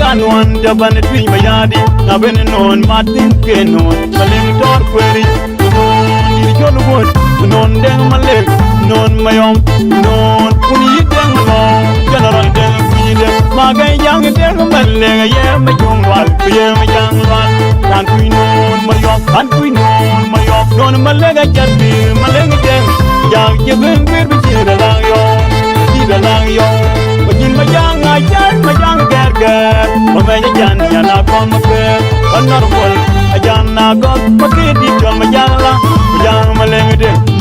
can one the ban between my yadi. Now when non Martin can non, Maling Tor query. Non John Wood, non Deng Malek, non Mayom, non Puni Deng Long, General Deng Queen, Maga Young Deng Malay, yeah, my young one, yeah, my young one. Can't we know my york, can't we know my york, non Malaga Jati, Malang Deng, Young Jibin, we're the lang yo. My young, I young, my young girl, my many young, and I come up here. Another one, a young, I got my kid, my young, my language.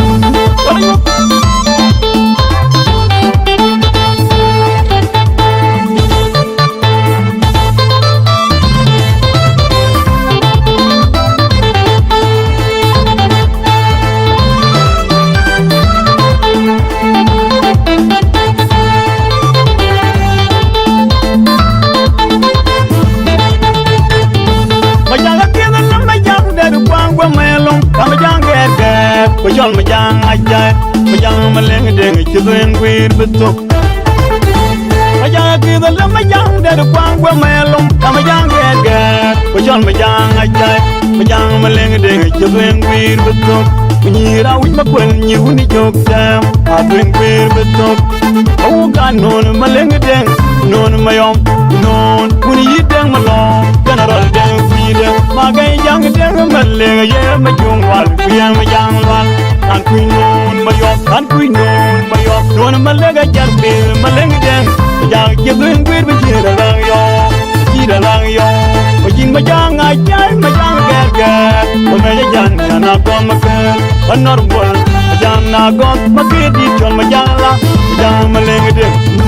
John Majang, I died, Majang Malang, children, queer, but took. Majang, the lumber young, that a quang were melon, come a young girl, John Majang, I died, Majang Malang, children, queer, but took. When you're out with my queen, you wouldn't joke them, I bring queer, but took. Oh, God, no, Malang, no, my own, no, when you dang along, General Dang, my gay young Dang Malang, yeah, my young one, we are my young one. And we know my york, and we know my york. Don't Malaga just be Malang, young Jibin, with the lang yo. But in my young, I die, my young girl, my young, and I come a girl, another one, a young, I got my kid, my young Malang.